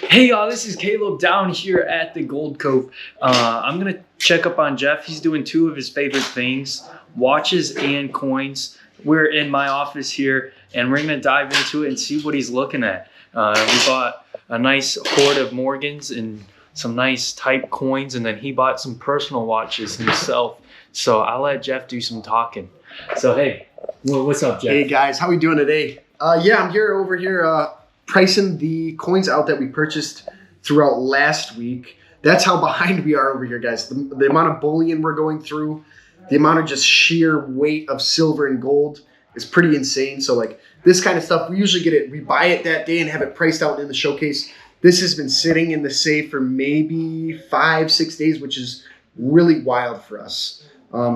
Hey y'all, this is Caleb down here at the Gold Cove. I'm gonna check up on Jeff. He's doing two of his favorite things, watches and coins. We're in my office here and we're gonna dive into it and see what he's looking at. We bought a nice HOARD of Morgans and some nice type coins, and then he bought some personal watches himself. So I'll let Jeff do some talking. So hey, what's up, Jeff? Hey guys, how we doing today? Yeah, I'm over here pricing the coins out that we purchased throughout last week. That's how behind we are over here, guys. The amount of bullion we're going through, the amount of just sheer weight of silver and gold is pretty insane. So like this kind of stuff, we usually get it, we buy it that day and have it priced out in the showcase. This has been sitting in the safe for maybe 5-6 days, which is really wild for us.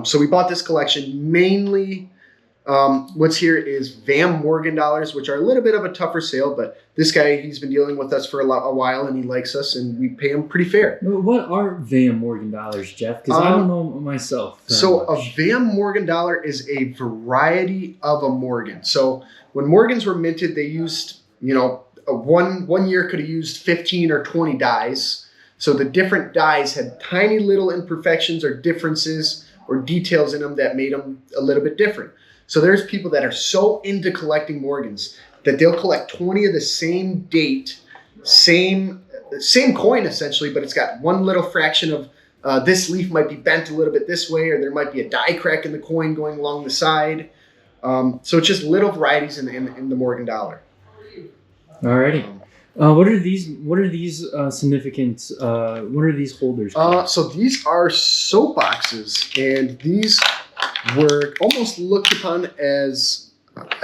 So we bought this collection mainly. What's here is VAM Morgan dollars, which are a little bit of a tougher sale, but this guy, he's been dealing with us for a while and he likes us and we pay him pretty fair. What are VAM Morgan dollars, Jeff? Because I don't know myself. So a VAM Morgan dollar is a variety of a Morgan. So when Morgans were minted, they used, one year could have used 15 or 20 dies. So the different dies had tiny little imperfections or differences or details in them that made them a little bit different. So there's people that are so into collecting Morgans that they'll collect 20 of the same date, same coin essentially, but it's got one little fraction of this leaf might be bent a little bit this way, or there might be a die crack in the coin going along the side. So it's just little varieties in the Morgan dollar. Alrighty. What are these significant? What are these holders? So these are soapboxes, and these were almost looked upon as,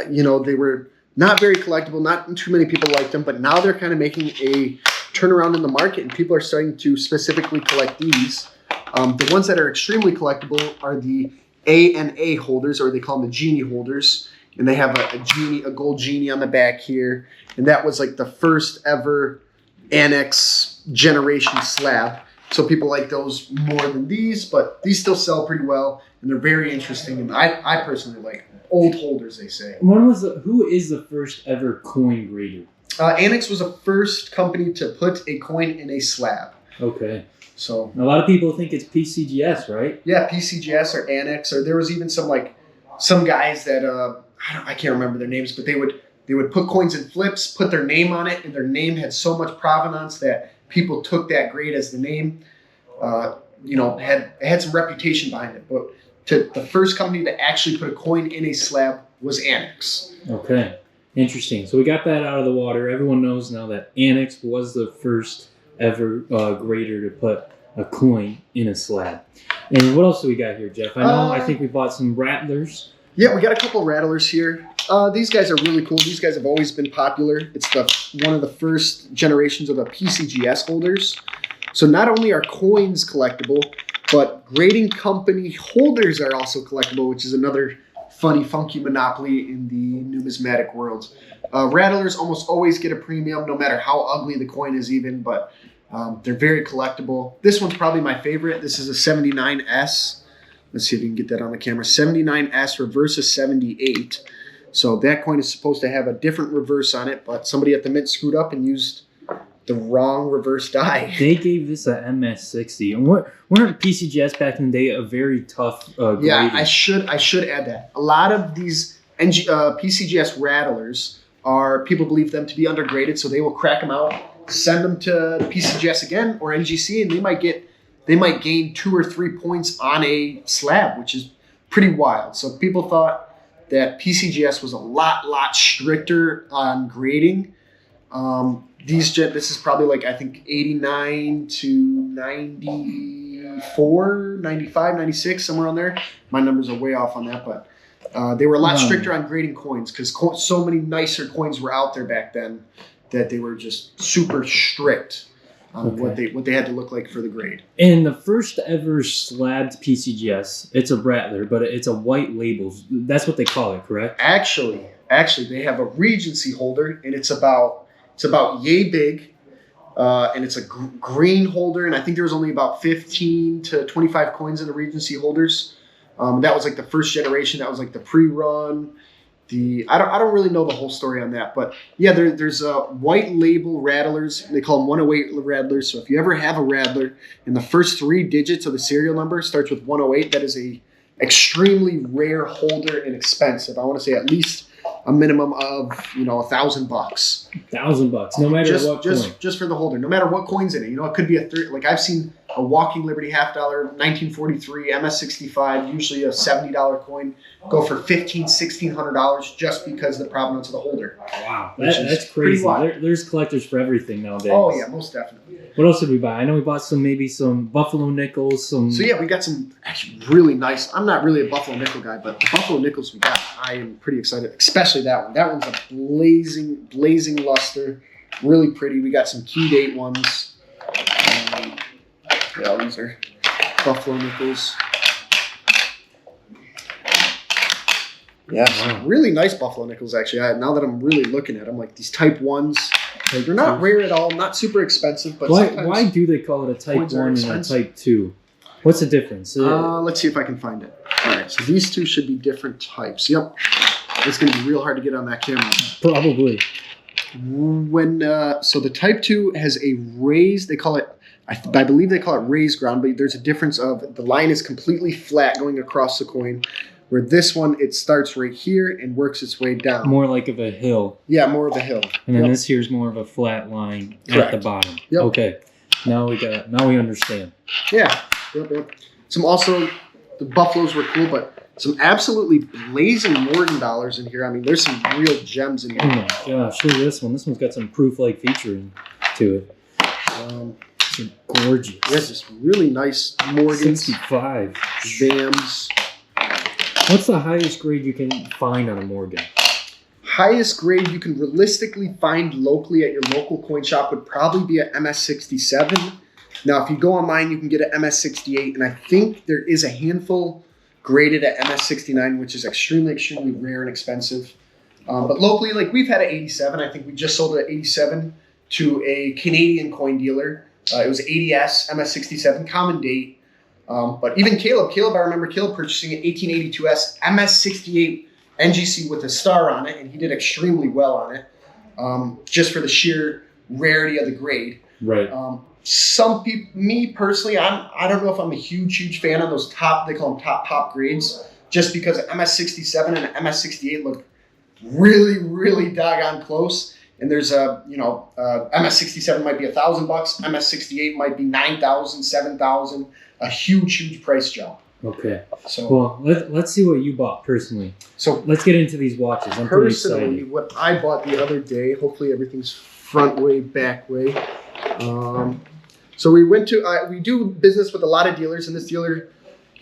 they were not very collectible. Not too many people liked them, but now they're kind of making a turnaround in the market, and people are starting to specifically collect these. The ones that are extremely collectible are the A&A holders, or they call them the genie holders, and they have a gold genie on the back here, and that was like the first ever annex generation slab. So people like those more than these, but these still sell pretty well, and they're very interesting. And I personally like old holders, they say. Who is the first ever coin grader? Annex was the first company to put a coin in a slab. Okay. So a lot of people think it's PCGS, right? Yeah, PCGS or Annex, or there was even some guys that I can't remember their names, but they would put coins in flips, put their name on it, and their name had so much provenance that people took that grade as the name. Had some reputation behind it. But the first company to actually put a coin in a slab was Annex. Okay, interesting. So we got that out of the water. Everyone knows now that Annex was the first ever grader to put a coin in a slab. And what else do we got here, Jeff? I think we bought some Rattlers. Yeah, we got a couple Rattlers here. These guys are really cool. These guys have always been popular. It's one of the first generations of the PCGS holders. So not only are coins collectible, but grading company holders are also collectible, which is another funny, funky monopoly in the numismatic world. Rattlers almost always get a premium, no matter how ugly the coin is even, but they're very collectible. This one's probably my favorite. This is a 79S. Let's see if you can get that on the camera. 79S reverse of 78. So that coin is supposed to have a different reverse on it, but somebody at the mint screwed up and used the wrong reverse die. They gave this a MS60. And weren't PCGS back in the day a very tough grading? Yeah, I should add that. A lot of these PCGS Rattlers people believe them to be undergraded, so they will crack them out, send them to PCGS again or NGC, and they might gain 2 or 3 points on a slab, which is pretty wild. So people thought that PCGS was a lot stricter on grading. This is probably I think 89 to 94, 95, 96, somewhere on there. My numbers are way off on that, but they were a lot stricter on grading coins because so many nicer coins were out there back then that they were just super strict on what they had to look like for the grade. And the first ever slabbed PCGS, it's a Rattler, but it's a white label. That's what they call it, correct? Actually, they have a Regency holder, and it's about yay big, and it's a green holder, and I think there was only about 15 to 25 coins in the Regency holders. That was like the first generation. That was like the pre-run. I don't really know the whole story on that, but yeah, there's white label rattlers. They call them 108 rattlers. So if you ever have a rattler and the first 3 digits of the serial number starts with 108, that is a extremely rare holder and expensive. I want to say at least a minimum of $1,000. $1,000, no matter what coin. Just for the holder, no matter what coin's in it. It could be like I've seen a Walking Liberty $50, 1943 MS65, usually a $70 coin, go for $1,500-$1,600 just because of the provenance of the holder. Wow, that's crazy. There's collectors for everything nowadays. Oh yeah, most definitely. What else did we buy? I know we bought some buffalo nickels. So yeah, we got some actually really nice. I'm not really a buffalo nickel guy, but the buffalo nickels we got, I am pretty excited. Especially that one. That one's a blazing luster, really pretty. We got some key date ones. Yeah, these are buffalo nickels. Yeah, some really nice buffalo nickels actually. Now that I'm really looking at them, like these type 1s, they're not rare at all, not super expensive. But why do they call it a type 1 and a type 2? What's the difference? Let's see if I can find it. All right, so these two should be different types. Yep, it's going to be real hard to get on that camera. Probably. So the type 2 has a raised, they call it, I believe they call it raised ground, but there's a difference of the line is completely flat going across the coin, where this one, it starts right here and works its way down. More like of a hill. Yeah, more of a hill. And then this here's more of a flat line at the bottom. Yep. Okay. Now we understand. Yeah. Yep. The buffaloes were cool, but some absolutely blazing Morgan dollars in here. I mean, there's some real gems in here. Oh my gosh, look at this one. This one's got some proof-like feature to it. It's gorgeous. Yes, it's really nice Morgans. 65. VAMs. What's the highest grade you can find on a Morgan? Highest grade you can realistically find locally at your local coin shop would probably be an MS67. Now, if you go online, you can get an MS68, and I think there is a handful graded at MS69, which is extremely, extremely rare and expensive. But locally, like we've had an 87. I think we just sold an 87 to a Canadian coin dealer. It was 80S, MS67, common date. But even Caleb, I remember Caleb purchasing an 1882S MS68 NGC with a star on it, and he did extremely well on it, just for the sheer rarity of the grade. Right. Some people, me personally, I don't know if I'm a huge fan of those they call them top grades, just because MS67 and MS68 look really, really doggone close. And there's MS67 might be $1,000, MS68 might be $9,000, $7,000, a huge price jump. Okay. So well, let's see what you bought personally. So let's get into these watches. I'm pretty excited. What I bought the other day, hopefully everything's front way, back way. So we went to, we do business with a lot of dealers, and this dealer,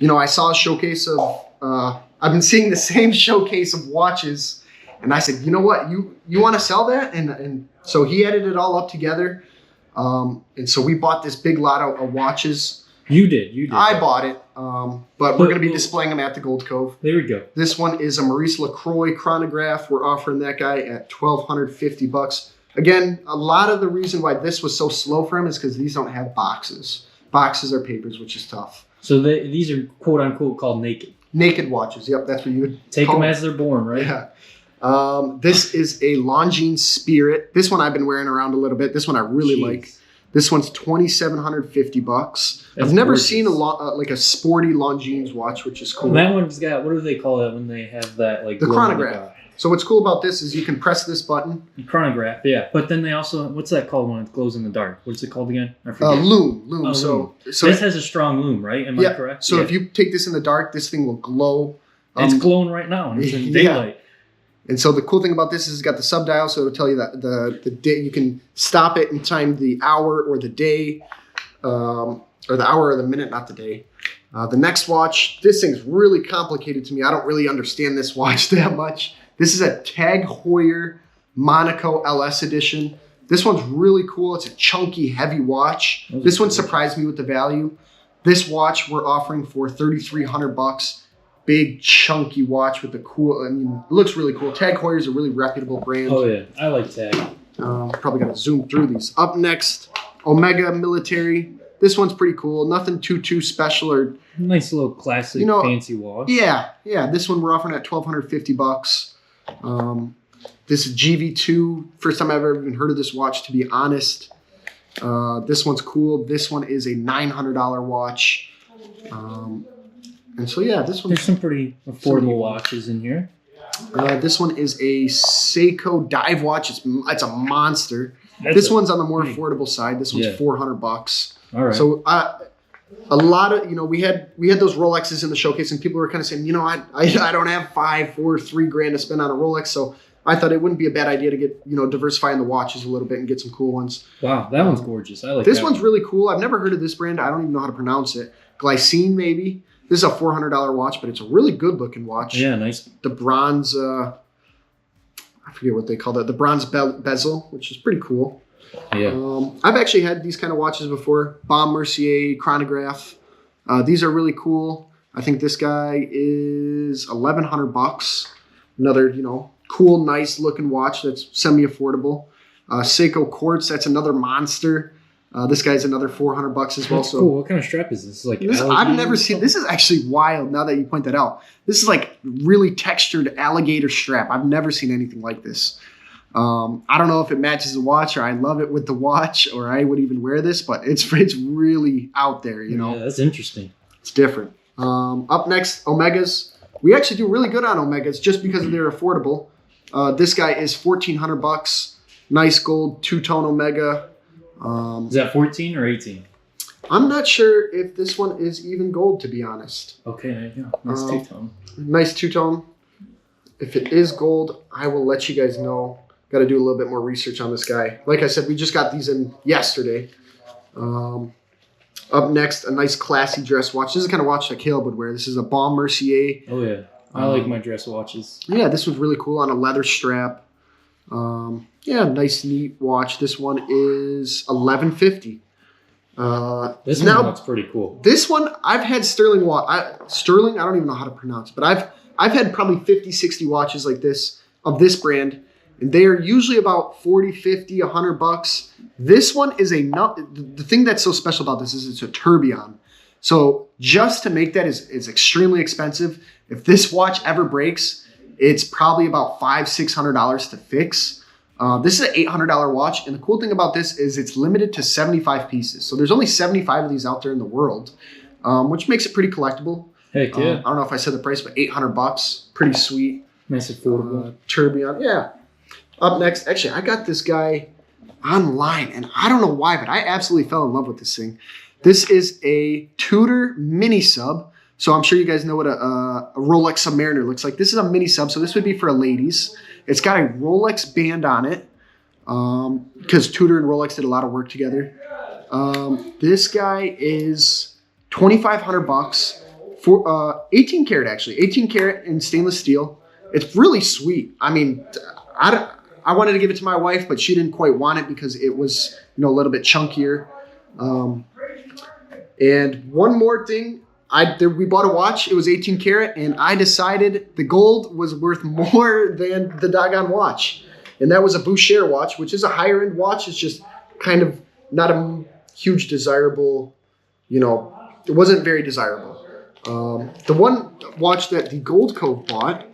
I saw a showcase of, I've been seeing the same showcase of watches, and I said, you know what, you want to sell that? And so he added it all up together, and so we bought this big lot of watches. You did. I bought it, but we're going to be displaying them at the Gold Cove. There we go. This one is a Maurice LaCroix chronograph. We're offering that guy at $1,250. Again, a lot of the reason why this was so slow for him is because these don't have boxes. Boxes are papers, which is tough. So these are quote unquote called naked. Naked watches. Yep, that's what you would take them as they're born, right? Yeah. This is a Longines Spirit. This one I've been wearing around a little bit. This one I really like. This one's $2,750. I've never seen like a sporty Longines watch, which is cool. And that one's got, what do they call it when they have that like the chronograph? So what's cool about this is you can press this button. Chronograph, yeah. But then they also, what's that called when it glows in the dark? What's it called again? I forget. Loom. Oh, so this has a strong loom, right? Am I correct? So if you take this in the dark, this thing will glow. It's glowing right now, and it's in daylight. And so the cool thing about this is it's got the subdial, so it'll tell you that the day you can stop it and time the hour or the day, or the hour or the minute, not the day. The next watch, this thing's really complicated to me. I don't really understand this watch that much. This is a Tag Heuer Monaco LS edition. This one's really cool. It's a chunky, heavy watch. This one surprised me with the value. This watch we're offering for $3,300. Big, chunky watch with the cool, it looks really cool. Tag Heuer is a really reputable brand. Oh, yeah. I like Tag. Probably got to zoom through these. Up next, Omega Military. This one's pretty cool. Nothing too special or... Nice little classic fancy watch. Yeah. This one we're offering at $1,250. This is GV2. First time I've ever even heard of this watch, to be honest. This one's cool. This one is a $900 watch. And so, yeah, this one. There's some pretty affordable watches in here. This one is a Seiko dive watch. It's a monster. This one's on the more affordable side. This one's $400. All right. So a lot of, we had those Rolexes in the showcase, and people were kind of saying, I don't have $5, $4, $3 to spend on a Rolex, so I thought it wouldn't be a bad idea to get, diversifying the watches a little bit and get some cool ones. Wow, that one's gorgeous. I like this that one's one. really cool. I've never heard of this brand. I don't even know how to pronounce it. Glycine, maybe. This is a $400 watch, but it's a really good looking watch. Yeah, nice. The bronze, I forget what they call that. The bronze bezel, which is pretty cool. Yeah. I've actually had these kind of watches before. VAM Mercier chronograph. These are really cool. I think this guy is $1,100. Another, cool, nice looking watch that's semi-affordable. Seiko Quartz, that's another monster. This guy's another $400 as well. That's cool. What kind of strap is this? I've never seen. This is actually wild. Now that you point that out, this is like really textured alligator strap. I've never seen anything like this. I don't know if it matches the watch, or I love it with the watch, or I would even wear this, but it's really out there. Yeah, that's interesting. It's different. Up next, Omegas. We actually do really good on Omegas just because they're affordable. This guy is $1,400. Nice gold two-tone Omega. Is that 14 or 18? I'm not sure if this one is even gold, to be honest. Okay, there you go. Nice two-tone. Nice two-tone. If it is gold, I will let you guys know. Got to do a little bit more research on this guy. Like I said, we just got these in yesterday. Up next, a nice classy dress watch. This is the kind of watch that Caleb would wear. This is a Baume Mercier. Oh, yeah. I like my dress watches. Yeah, this one's really cool on a leather strap. Yeah, nice, neat watch. This one is $1,150. This one looks pretty cool. This one, I've had Sterling Sterling, I don't even know how to pronounce, but I've had probably 50, 60 watches like this, of this brand, and they are usually about 40, 50, $100. This one is the thing that's so special about this is it's a tourbillon. So just to make that is extremely expensive. If this watch ever breaks, it's probably about $500, $600 to fix. This is an $800 watch, and the cool thing about this is it's limited to 75 pieces. So there's only 75 of these out there in the world, which makes it pretty collectible. Heck yeah. I don't know if I said the price, but $800, pretty sweet. Nice affordable. Tourbillon, yeah. Up next, actually, I got this guy online, and I don't know why, but I absolutely fell in love with this thing. This is a Tudor mini sub. So I'm sure you guys know what a Rolex Submariner looks like. This is a mini sub, so this would be for ladies. It's got a Rolex band on it because Tudor and Rolex did a lot of work together. This guy is $2,500 for 18 karat, actually. 18 karat in stainless steel. It's really sweet. I mean, I wanted to give it to my wife, but she didn't quite want it because it was a little bit chunkier. And one more thing. We bought a watch. It was 18 karat, and I decided the gold was worth more than the doggone watch. And that was a Boucher watch, which is a higher end watch. It's just kind of not a huge desirable, it wasn't very desirable. The one watch that the Gold Cove bought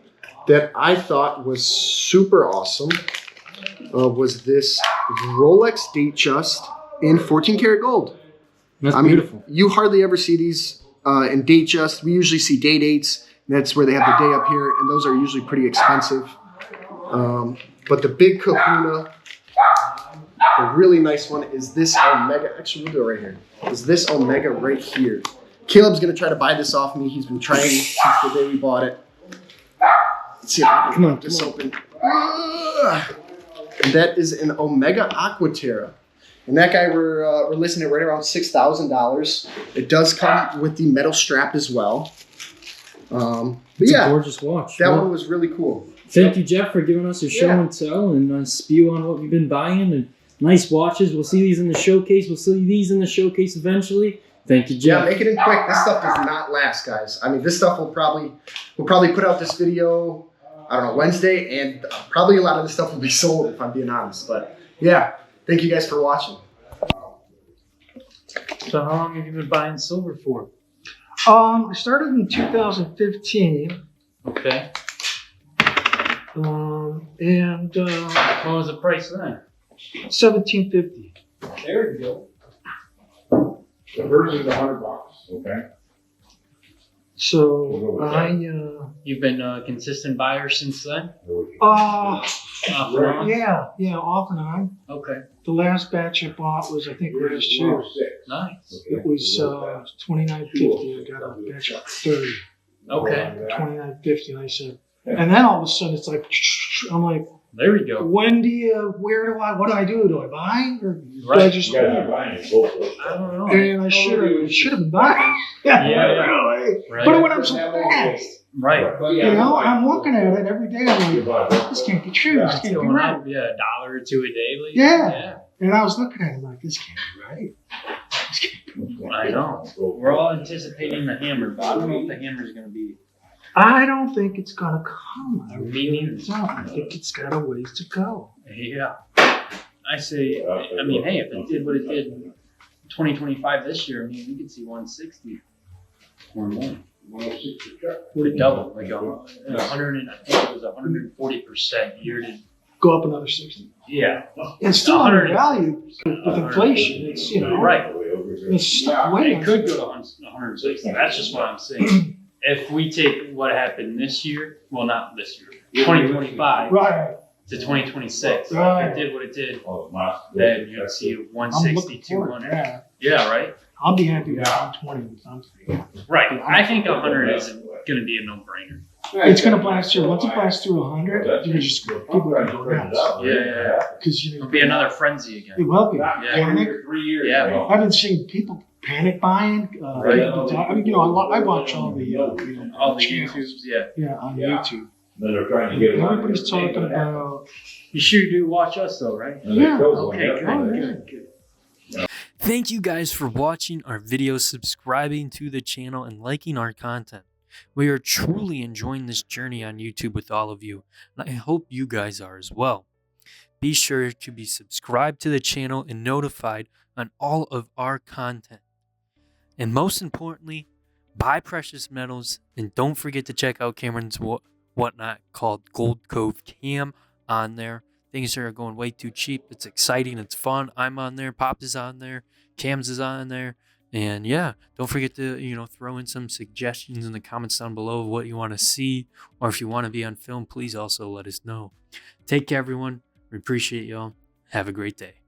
that I thought was super awesome was this Rolex Datejust in 14 karat gold. That's beautiful. You hardly ever see these in Datejust. We usually see day dates. And that's where they have the day up here, and those are usually pretty expensive. But the big kahuna, a really nice one, is this Omega. Actually, we'll do it right here. Is this Omega right here. Caleb's going to try to buy this off me. He's been trying since the day we bought it. Let's see if I can get this open. And that is an Omega Aquaterra. And that guy, we're listing it right around $6,000. It does come with the metal strap as well. It's a gorgeous watch. That one was really cool. Thank you, Jeff, for giving us your show and tell and spew on what we've been buying. And nice watches. We'll see these in the showcase. We'll see these in the showcase eventually. Thank you, Jeff. Yeah, make it in quick. This stuff does not last, guys. I mean, this stuff we'll probably put out this video, I don't know, Wednesday, and probably a lot of this stuff will be sold if I'm being honest. But yeah, thank you guys for watching. So how long have you been buying silver for? I started in 2015. Okay. And What was the price then? $17.50. There you go. The first is $100. Okay. So You've been a consistent buyer since then? yeah, off and on. Okay. The last batch I bought was, I think, last year. Nice. It was $29.50. I got a batch of 30. Okay. $29.50, and I said, and then all of a sudden it's like, I'm like, There we go. what do I do? Do I buy or do I Right. just? You gotta be buying it, both of us. I don't know. And I should have been buying. Yeah. Really. Right. But it went up so fast. Right. You know, I'm looking at it every day. I'm like, this can't be true. This It's can't be going right. up, $1 or $2 a day. Like, Yeah. And I was looking at it like, this can't be right. I know. We're all anticipating the hammer, but I don't know if the hammer's going to be. I don't think it's gonna come. I Me really neither. don't. I think it's got a ways to go. Yeah. I say, I mean, hey, if it did what it did in 2025 this year, I mean, we could see 160 or more. Would double, like 100, and I think it was 140% year to. Go up another 60. Yeah. It's still 100. undervalued with inflation. It's, you know, Right. it's stuck way. It could go to 160. That's just what I'm saying. If we take what happened this year, well, not this year, 2025 Right. to 2026, Right. if it did what it did, then you'd see I'm 160, looking forward to 200. that. Yeah, right? I'll be happy with 120 with something. Right. I think 100 is going to be a no-brainer. It's gonna blast through. Once it blasts through 100, you're just people are gonna go nuts. Yeah. Because you know, It'll be another frenzy it again. will be Yeah. panic. Yeah. I've been seeing people panic buying. Right. I mean, you know, I watch all the All the channels. YouTubes, yeah. Yeah, on Yeah. YouTube. Then they're trying to get it on. Everybody's talking about. You sure do watch us, though, right? Yeah. Okay, good. Thank you guys for watching our videos, subscribing to the channel, and liking our content. We are truly enjoying this journey on YouTube with all of you, and I hope you guys are as well. Be sure to be subscribed to the channel and notified on all of our content. And most importantly, buy precious metals, and don't forget to check out Cameron's whatnot called Gold Cove Cam on there. Things are going way too cheap. It's exciting. It's fun. I'm on there. Pops is on there. Cams is on there. And yeah, don't forget to, throw in some suggestions in the comments down below of what you want to see. Or if you want to be on film, please also let us know. Take care, everyone. We appreciate y'all. Have a great day.